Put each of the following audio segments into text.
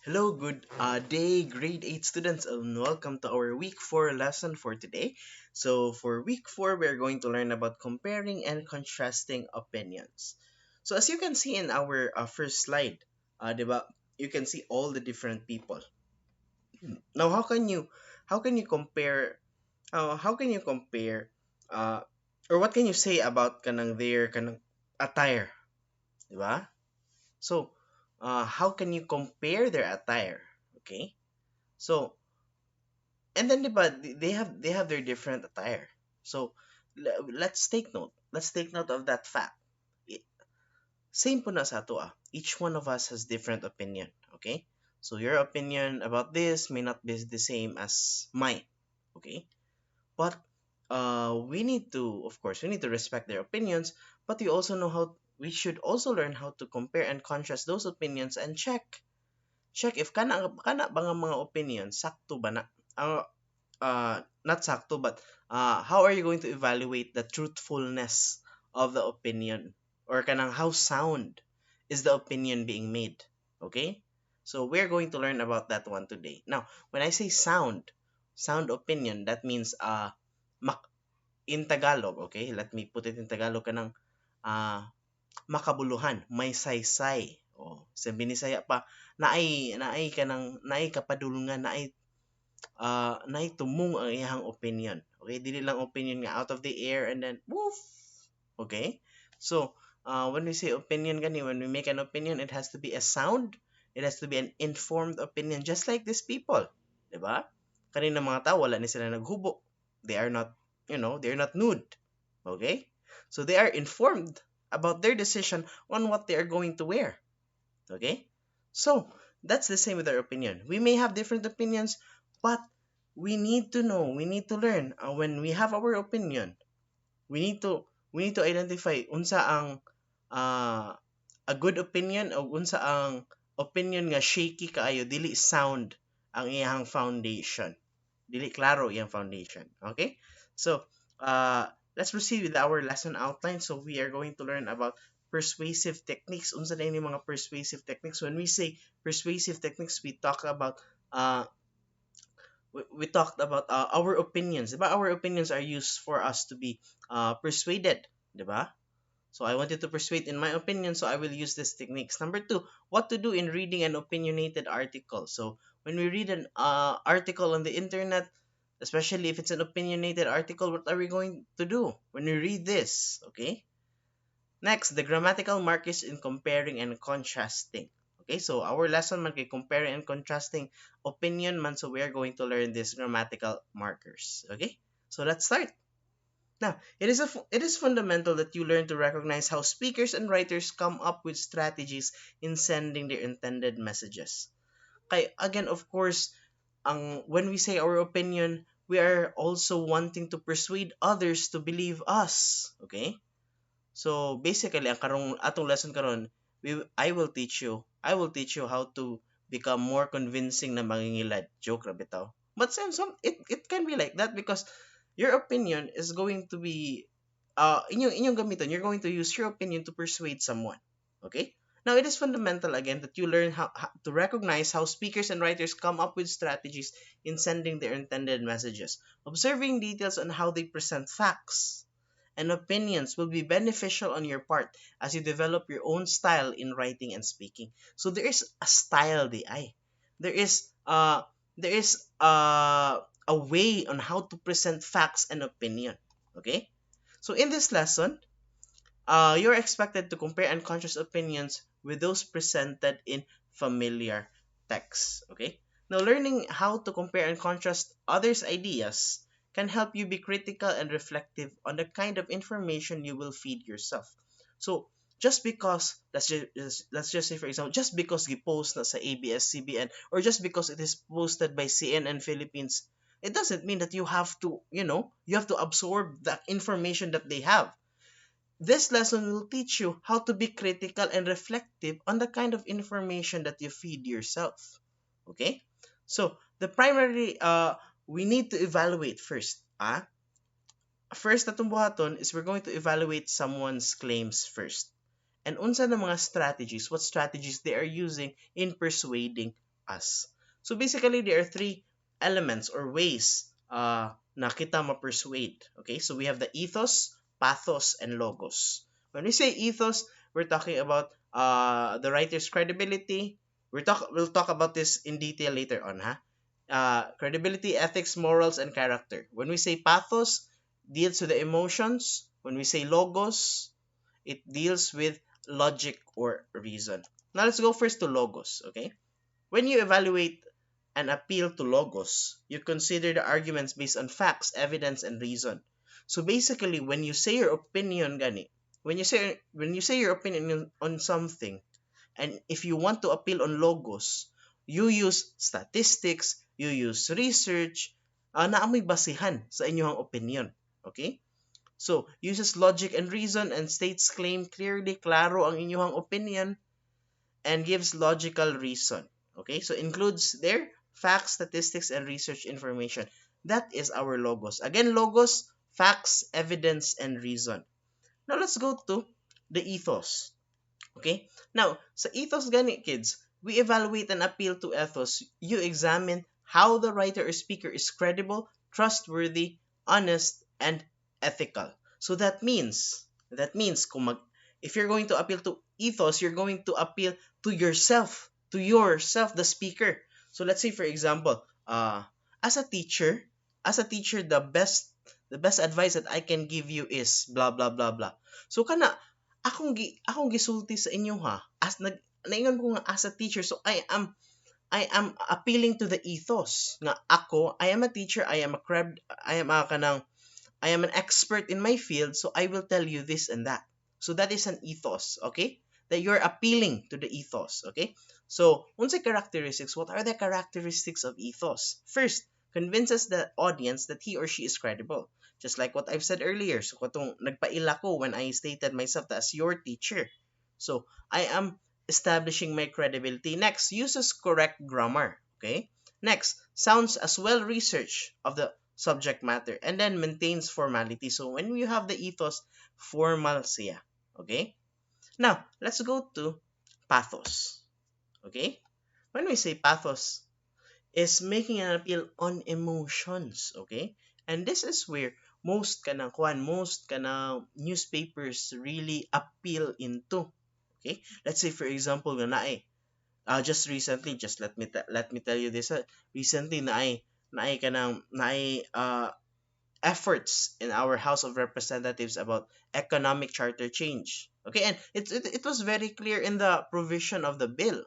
Hello, good day, grade 8 students, and welcome to our week 4 lesson for today. So, for week 4, we're going to learn about comparing and contrasting opinions. So, as you can see in our first slide, diba, you can see all the different people. Now, how can you compare, how can you compare, uh, or what can you say about their attire, diba? So, how can you compare their attire? Okay. So, and then diba, they have their different attire. So, let's take note. Let's take note of that fact. I- Same po na sa ato ah. Each one of us has different opinion. Okay? So, your opinion about this may not be the same as mine. Okay? But we need to, of course, we need to respect their opinions, but we should also learn how to compare and contrast those opinions and check if kana ba nga mga opinion sakto ba na not sakto, but how are you going to evaluate the truthfulness of the opinion, or kanang how sound is the opinion being made? Okay, so we're going to learn about that one today. Now, when I say sound opinion, that means mak- in Tagalog. Okay, let me put it in Tagalog. Kanang uh, makabuluhan, may saysay. Oh, sa binisaya pa, naay kapadulungan, naitumong ang iyang opinion. Okay, dili lang opinion nga out of the air and then woof. Okay? So, when we say opinion when we make an opinion, it has to be a sound, it has to be an informed opinion, just like these people. 'Di ba? Kanina mga tao, wala ni sila naghubo. They are not, they're not nude. Okay? So, they are informed about their decision on what they are going to wear. Okay? So, that's the same with our opinion. We may have different opinions, but we need to learn when we have our opinion, we need to we need to identify unsa ang uh, a good opinion o unsa ang opinion nga shaky kaayo, dili sound ang iyang foundation. Dili klaro iyang foundation. Okay? So, let's proceed with our lesson outline. So, we are going to learn about persuasive techniques. Unsa na ini mga persuasive techniques? When we say persuasive techniques, uh, we talked about our opinions. Diba? Our opinions are used for us to be persuaded. Diba? So I wanted to persuade in my opinion, so I will use these techniques. Number two, what to do in reading an opinionated article. So when we read an article on the internet, especially if it's an opinionated article, what are we going to do when we read this? Okay. Next, the grammatical markers in comparing and contrasting. Okay, so our lesson man kay comparing and contrasting opinion man, so we are going to learn these grammatical markers. Okay, so let's start. Now, it is fundamental that you learn to recognize how speakers and writers come up with strategies in sending their intended messages. Kay again, of course, when we say our opinion, we are also wanting to persuade others to believe us. Okay? So basically, ang atong lesson karon, I will teach you how to become more convincing na mangingilad. Joke ra bitaw. But it can be like that because your opinion is going to be inyong gamiton. You're going to use your opinion to persuade someone. Okay? Now, it is fundamental again that you learn how to recognize how speakers and writers come up with strategies in sending their intended messages. Observing details on how they present facts and opinions will be beneficial on your part as you develop your own style in writing and speaking. So there is a style di ay. There is a way on how to present facts and opinion. Okay? So in this lesson, you're expected to compare and contrast opinions with those presented in familiar texts. Okay? Now, learning how to compare and contrast others' ideas can help you be critical and reflective on the kind of information you will feed yourself. So, just because, let's just say for example, just because post na sa ABS-CBN or just because it is posted by CNN Philippines, it doesn't mean that you have to absorb the information that they have. This lesson will teach you how to be critical and reflective on the kind of information that you feed yourself. Okay? So, we need to evaluate first. First na buhaton is we're going to evaluate someone's claims first. And unsa na mga strategies, what strategies they are using in persuading us. So basically, there are three elements or ways na kita ma-persuade. Okay, so we have the ethos, pathos, and logos. When we say ethos, we're talking about the writer's credibility. We'll talk about this in detail later on, ha? Credibility, ethics, morals, and character. When we say pathos, deals with the emotions. When we say logos, it deals with logic or reason. Now let's go first to logos, okay? When you evaluate an appeal to logos, you consider the arguments based on facts, evidence, and reason. So basically, when you say your opinion, gani, when you say your opinion on something, and if you want to appeal on logos, you use statistics, you use research, na amoy basihan sa inyong opinion. Okay? So, uses logic and reason and states claim clearly, klaro ang inyong opinion and gives logical reason. Okay? So, includes their facts, statistics, and research information. That is our logos. Again, logos, facts, evidence, and reason. Now, let's go to the ethos. Okay? Now, sa ethos gani, kids, we evaluate and appeal to ethos. You examine how the writer or speaker is credible, trustworthy, honest, and ethical. So if you're going to appeal to ethos, you're going to appeal to yourself, the speaker. So let's say for example, as a teacher, the best advice that I can give you is blah blah blah blah. So kana akong gisulti sa inyo ha. As naingon ko nga as a teacher, so I am appealing to the ethos nga ako, I am a teacher, I am an expert in my field, so I will tell you this and that. So that is an ethos, okay? That you're appealing to the ethos, okay? So, unsay characteristics? What are the characteristics of ethos? First, convinces the audience that he or she is credible. Just like what I've said earlier. So, katong nagpaila ko when I stated myself as your teacher. So, I am establishing my credibility. Next, uses correct grammar, okay? Next, sounds as well researched of the subject matter, and then maintains formality. So when you have the ethos, formal siya. Okay? Now, let's go to pathos. Okay? When we say pathos, is making an appeal on emotions. Okay? And this is where most kanang newspapers really appeal into. Okay? Let's say for example, just recently, just let me tell you this. Recently, naay efforts in our House of Representatives about economic charter change. Okay, and it was very clear in the provision of the bill.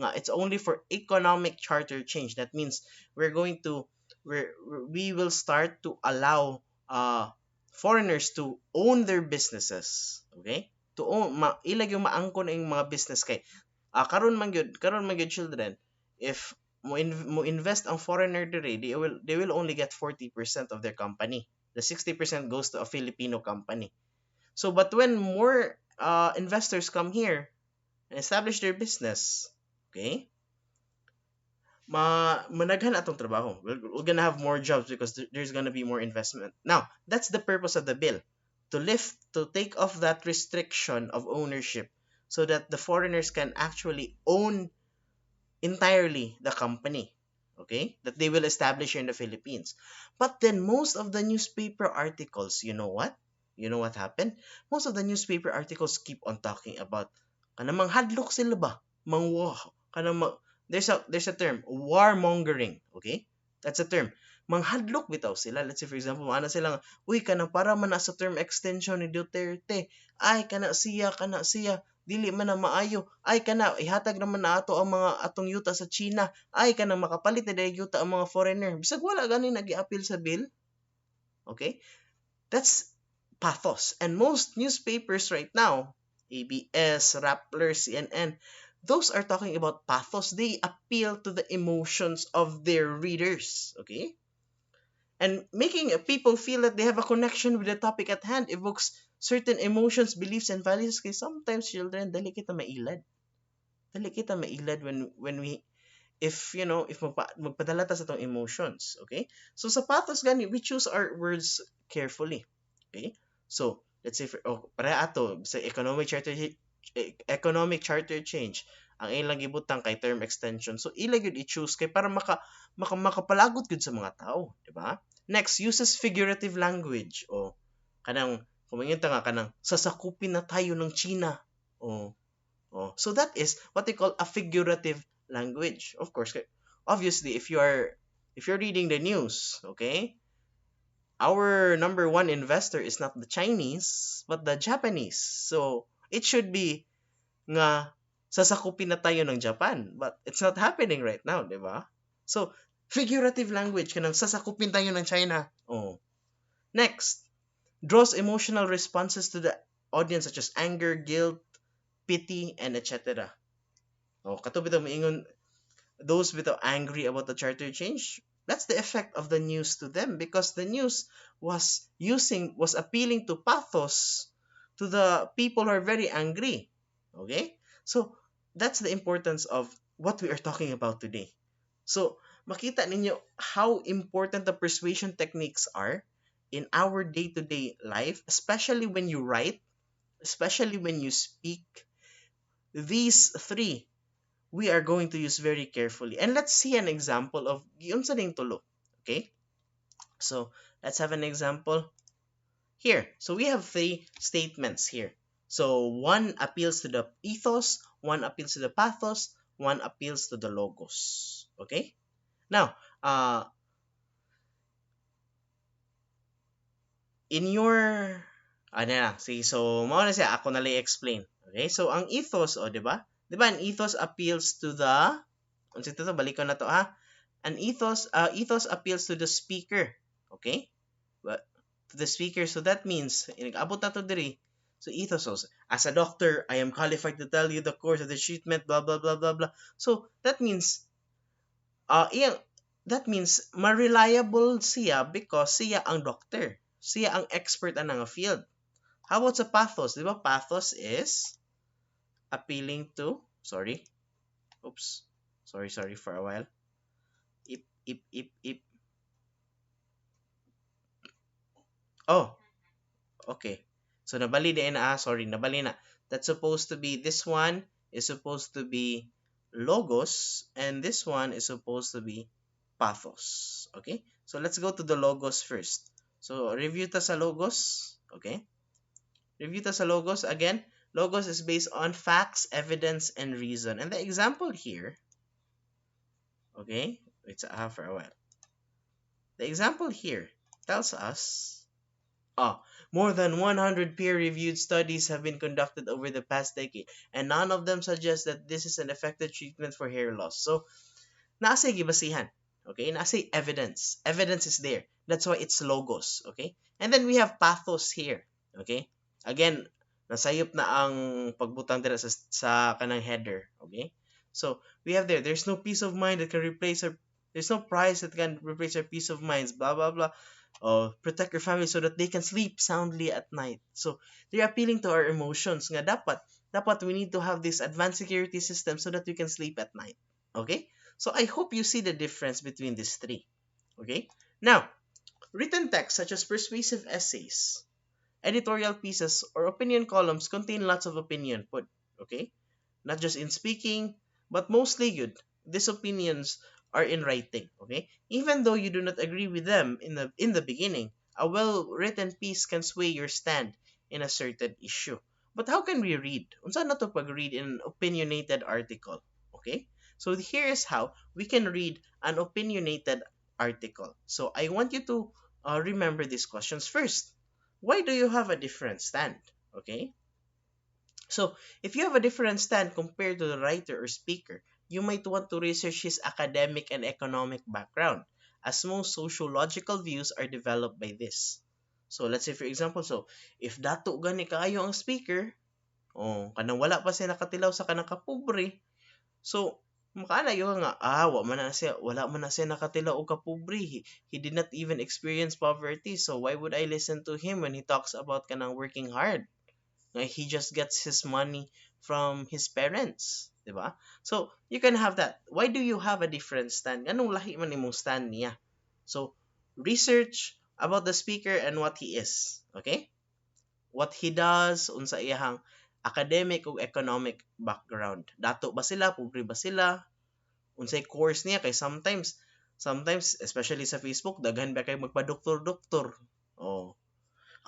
It's only for economic charter change. That means we will start to allow foreigners to own their businesses. Okay, to own ilag yung maangkon ang mga business kay karon man gyud children, if mo invest ang foreigner dire, they will only get 40% of their company. The 60% goes to a Filipino company. So but when more investors come here and establish their business, okay, managhan atong trabaho. We're gonna have more jobs because there's gonna be more investment. Now, that's the purpose of the bill, to take off that restriction of ownership so that the foreigners can actually own entirely the company, okay, that they will establish here in the Philippines. But then most of the newspaper articles, you know what happened? Most of the newspaper articles keep on talking about kanang hadlok sila ba, there's a term, warmongering, okay? That's a term. Manghadlok bitaw sila. Let's say for example, ana sila nga, uy kana para man sa term extension ni Duterte, ay kana siya, dili man na maayo, ay kana ihatag naman na ato ang mga atong yuta sa China, ay kana makapalit na dayang yuta ang mga foreigner. Bisag wala gani nag-i-appeal sa bill. Okay? That's pathos. And most newspapers right now, ABS, Rappler, CNN, those are talking about pathos. They appeal to the emotions of their readers. Okay? And making people feel that they have a connection with the topic at hand evokes certain emotions, beliefs, and values. Kaya sometimes children, dali kita mailad when we, if magpadala ta sa tong emotions. Okay? So sa pathos gani, we choose our words carefully. Okay? So, let's say para ato sa economic charter change, ang ilang gibutang kay term extension. So ila gyud i-choose kay para makapalagot gyud sa mga tao, di ba? Next, uses figurative language. O kanang kumingon ta nga kanang sasakupin na tayo ng China. O so that is what they call a figurative language. Of course, obviously if you're reading the news, okay? Our number one investor is not the Chinese, but the Japanese. So, it should be nga sasakupin na tayo ng Japan. But it's not happening right now, di ba? So, figurative language, kanang sasakupin tayo ng China. Next, draws emotional responses to the audience such as anger, guilt, pity, and etc. Katubit ang maingon, those with angry about the charter change, that's the effect of the news to them because the news was appealing to pathos to the people who are very angry. Okay? So, that's the importance of what we are talking about today. So, makita ninyo how important the persuasion techniques are in our day-to-day life, especially when you write, especially when you speak. These three we are going to use very carefully. And let's see an example of giunsa ning tulo. Okay? So, let's have an example here. So, we have three statements here. So, one appeals to the ethos, one appeals to the pathos, one appeals to the logos. Okay? Now, in your sige, so mao na siya, ako na lang explain. Okay? So, ang ethos, di ba? Di ba, an ethos appeals to the balikan na to ha. An ethos appeals to the speaker. Okay? But to the speaker, so that means abot na to diri. So ethos also, as a doctor, I am qualified to tell you the course of the treatment, blah blah blah blah blah. So that means ma-reliable siya because siya ang doctor. Siya ang expert anang field. How about sa pathos? Di ba pathos is appealing to, sorry for a while. Oh, okay. So nabali din na, nabali na. That's supposed to be, this one is supposed to be logos and this one is supposed to be pathos. Okay? So let's go to the logos first. So review ta sa logos, okay? Review ta sa logos again. Logos is based on facts, evidence, and reason. And the example here, okay? Wait for a while. The example here tells us, more than 100 peer-reviewed studies have been conducted over the past decade, and none of them suggest that this is an effective treatment for hair loss. So, naasay gibasihan. Okay? Naasay evidence. Evidence is there. That's why it's logos. Okay? And then we have pathos here. Okay? Again, nasayop na ang pagbutang dira sa kanang header. Okay? So, we have there's no peace of mind that can replace our, there's no price that can replace our peace of minds, blah, blah, blah. Protect your family so that they can sleep soundly at night. So, they're appealing to our emotions. Nga dapat we need to have this advanced security system so that we can sleep at night. Okay? So, I hope you see the difference between these three. Okay? Now, written texts such as persuasive essays, editorial pieces, or opinion columns contain lots of opinion put. Okay? Not just in speaking, but mostly good. These opinions are in writing. Okay? Even though you do not agree with them in the beginning, a well-written piece can sway your stand in a certain issue. But how can we read? Unsa na to pag-read in an opinionated article? Okay? So here is how we can read an opinionated article. So I want you to remember these questions first. Why do you have a different stand? Okay? So, if you have a different stand compared to the writer or speaker, you might want to research his academic and economic background, as most sociological views are developed by this. So, let's say for example, if dato gani kaayo ang speaker, kanang wala pa siya nakatilaw sa kanang kapobre, so, makaanayo nga, wala man na siya nakatilaw o kapobre. He did not even experience poverty, so why would I listen to him when he talks about kanang working hard? He just gets his money from his parents, diba? So, you can have that. Why do you have a different stand? Anong lahi man imong stand niya? So, research about the speaker and what he is, okay? What he does, unsa iyahang academic ug economic background. Dato ba sila, pobre ba sila, unsay course niya, kay sometimes especially sa Facebook daghan ba kay magpa-doktor-doktor. Oh,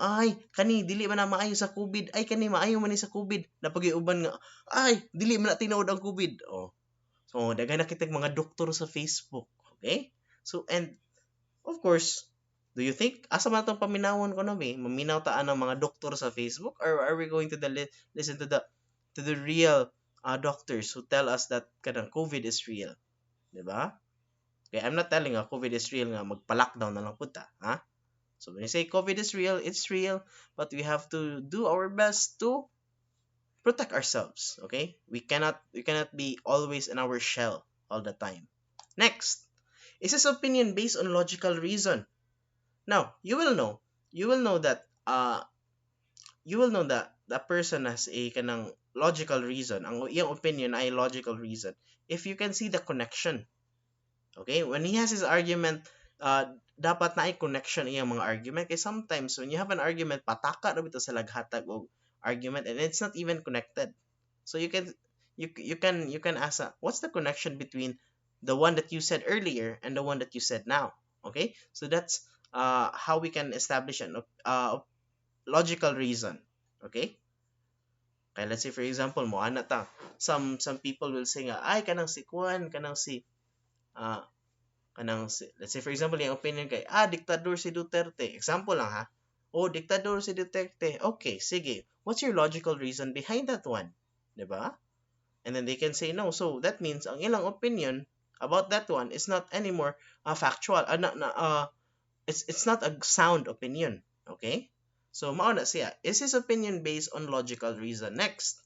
ay kani dili man na maayo sa COVID, ay kani maayo man ni sa COVID, napag-iuban nga ay dili man na tinuod ang COVID. Oh, so daghan na kitag mga doktor sa Facebook. Okay, so and of course, do you think asa man tong paminawon ko no be? Maminaw ta ang mga doktor sa Facebook, or are we going to listen to the real doctors who tell us that kanang COVID is real, 'di ba? Okay, I'm not telling COVID is real nga magpa-lockdown na lang punta, ha? So when you say COVID is real, it's real, but we have to do our best to protect ourselves, okay? We cannot be always in our shell all the time. Next, is this opinion based on logical reason? Now, you will know that that person has a kanang logical reason. Ang iyang opinion ay logical reason if you can see the connection. Okay? When he has his argument, dapat na ay connection iyang mga argument. Kaya sometimes when you have an argument, pataka na bitaw sa laghatag og argument and it's not even connected. So you can ask, what's the connection between the one that you said earlier and the one that you said now? Okay? So that's how we can establish an logical reason. Okay? Kaya let's say for example, mo ana ta. Some people will say nga, ay kanang si Kwan, uh, let's say for example, yung opinion kay, diktador si Duterte. Example lang ha. Oh, diktador si Duterte. Okay, sige. What's your logical reason behind that one? 'Di ba? And then they can say no. So that means ang ilang opinion about that one is not anymore factual. It's not a sound opinion. Okay? So mao na siya. Is his opinion based on logical reason? Next.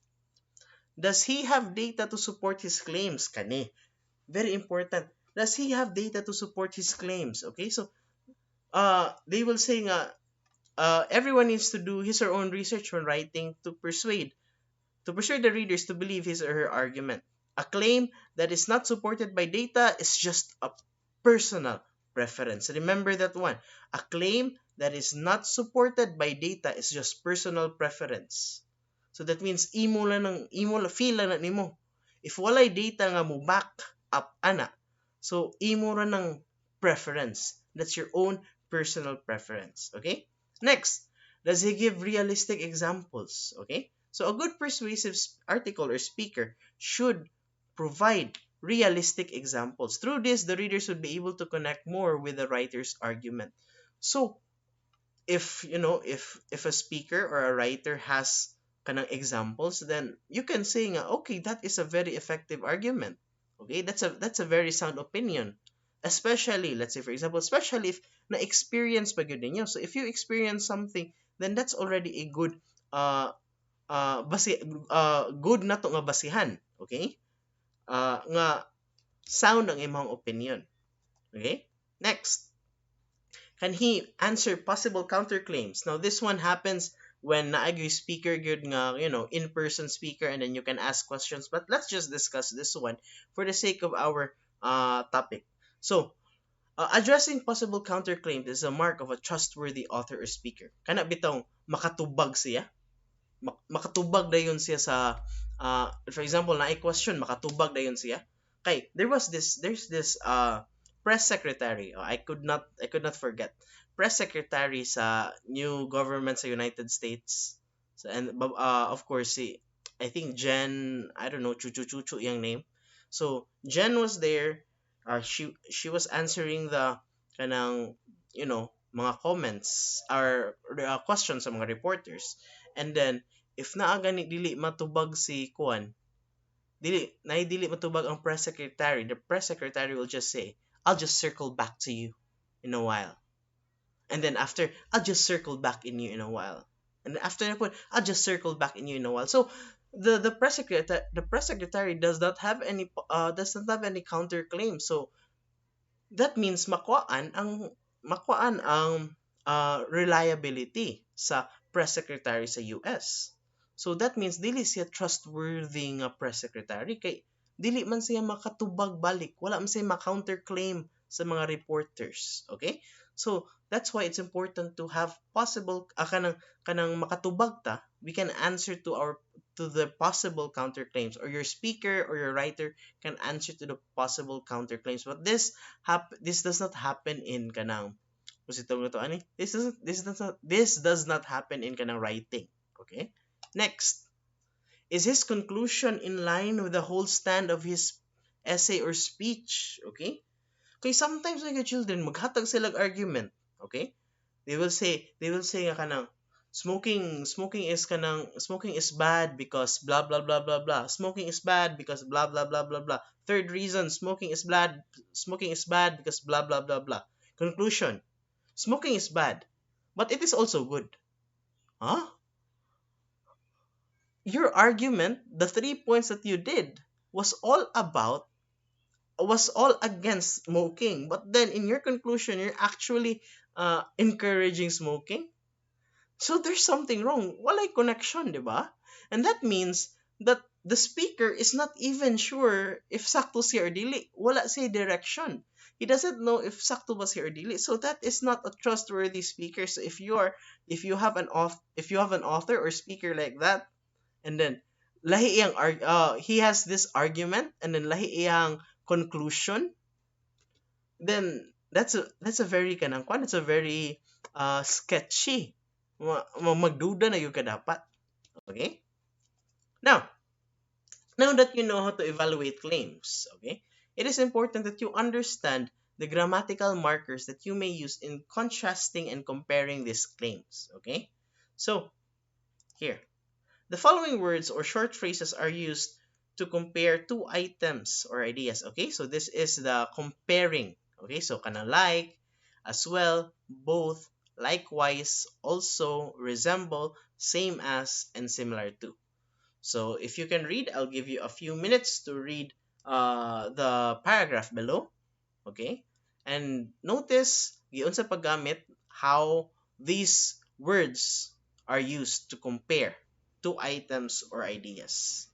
Does he have data to support his claims? Kani. Very important. Does he have data to support his claims? Okay? So they will say nga everyone needs to do his or her own research when writing to persuade the readers to believe his or her argument. A claim that is not supported by data is just a personal preference. Remember that one. A claim that is not supported by data is just personal preference. So that means imo feel lang na nimo. If walay data nga mo back up ana, so imo ra ng preference. That's your own personal preference. Okay? Next, does he give realistic examples? Okay? So a good persuasive article or speaker should provide realistic examples. Through this, the readers would be able to connect more with the writer's argument. So, if a speaker or a writer has kanang examples, then you can say nga, okay, that is a very effective argument. Okay, that's a very sound opinion. Especially, let's say for example, especially if na experience pa gyud ninyo. So if you experience something, then that's already a good good na to nga basihan. Okay? Nga sound ang imong opinion. Okay? Next. Can he answer possible counterclaims? Now this one happens when naagyo speaker good nga, in-person speaker, and then you can ask questions. But let's just discuss this one for the sake of our topic. So, addressing possible counterclaims is a mark of a trustworthy author or speaker. Kana bitaw makatubag siya. Makatubag dayon siya sa for example, na question, makatubag dayon siya. Kay there's this press secretary. I could not forget. Press secretary sa new government sa United States. So, and of course I think Jen, I don't know, Chuchu yung name. So Jen was there. She was answering the kanang mga comments or questions sa mga reporters. And then if naa gani dili matubag si Kuan, dili matubag ang press secretary, the press secretary will just say, I'll just circle back to you in a while. And then after, I'll just circle back in you in a while. And after that point, I'll just circle back in you in a while. So the press secretary does not have any counterclaim. So that means makuan ang reliability sa press secretary sa US. So that means dili siya trustworthy nga press secretary kay dili man siya makatubag balik, wala man siya ma-counterclaim sa mga reporters. Okay? So that's why it's important to have possible kanang makatubag ta, we can answer to to the possible counterclaims, or your speaker or your writer can answer to the possible counterclaims. But this does not happen in kanang what's it tawag na to, ani? This does not happen in kanang writing. Okay? Next, is his conclusion in line with the whole stand of his essay or speech? Okay? Okay, sometimes like children, maghatag sila og argument. Okay? They will say nga kanang smoking is bad because blah blah blah blah blah. Smoking is bad because blah blah blah blah blah. Third reason, smoking is bad because blah blah blah blah. Conclusion, smoking is bad, but it is also good. Huh? Your argument, the 3 points that you did, was all against smoking, but then in your conclusion you're actually encouraging smoking. So there's something wrong. Walay connection, di ba? And that means that the speaker is not even sure if sakto siya or dili. Wala siya direction. He doesn't know if sakto ba siya or dili. So that is not a trustworthy speaker. So if you have an author or speaker like that, and then he has this argument, and then lahi iyang conclusion, then that's a very kanang kwan, it's a very sketchy. Magduda na yung ka dapat. Okay? Now that you know how to evaluate claims, okay, it is important that you understand the grammatical markers that you may use in contrasting and comparing these claims. Okay? So, here. The following words or short phrases are used to compare two items or ideas. Okay? So, this is the comparing. Okay? So, kana like, as well, both, likewise, also, resemble, same as, and similar to. So if you can read, I'll give you a few minutes to read the paragraph below. Okay? And notice, giun sa paggamit, how these words are used to compare two items or ideas.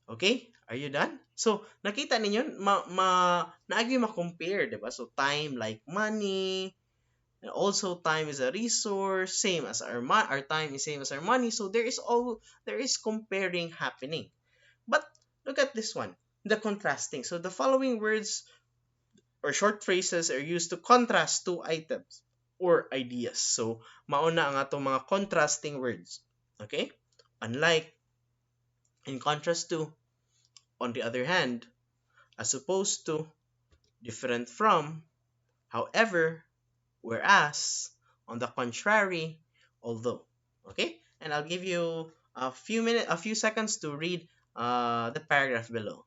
Okay? Are you done? So, nakita ninyo, naagi ma-compare, di ba? So, time like money, and also time is a resource, same as our time is same as our money. So, there is comparing happening. But, look at this one, the contrasting. So, the following words or short phrases are used to contrast two items or ideas. So, mauna ang atong mga contrasting words. Okay? Unlike, in contrast to, on the other hand, as opposed to, different from, however, whereas, on the contrary, although. Okay? And I'll give you a few seconds to read the paragraph below.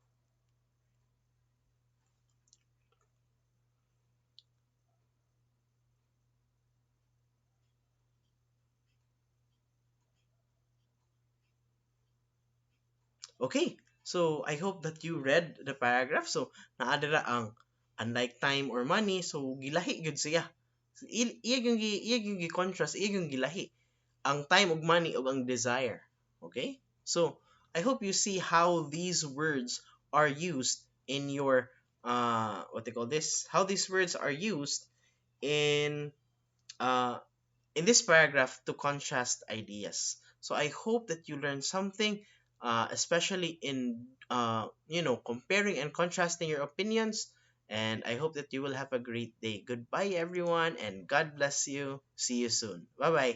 Okay, so I hope that you read the paragraph. So, naadara ang unlike time or money, so gilahi gyud siya. So, iyag yung gi-contrast, iyag yung gilahi. Ang time ug money ug ang desire. Okay? So, I hope you see how these words are used in your what they call this? How these words are used in uh in this paragraph to contrast ideas. So I hope that you learned something, especially in comparing and contrasting your opinions. And I hope that you will have a great day. Goodbye, everyone, and God bless you. See you soon. Bye bye.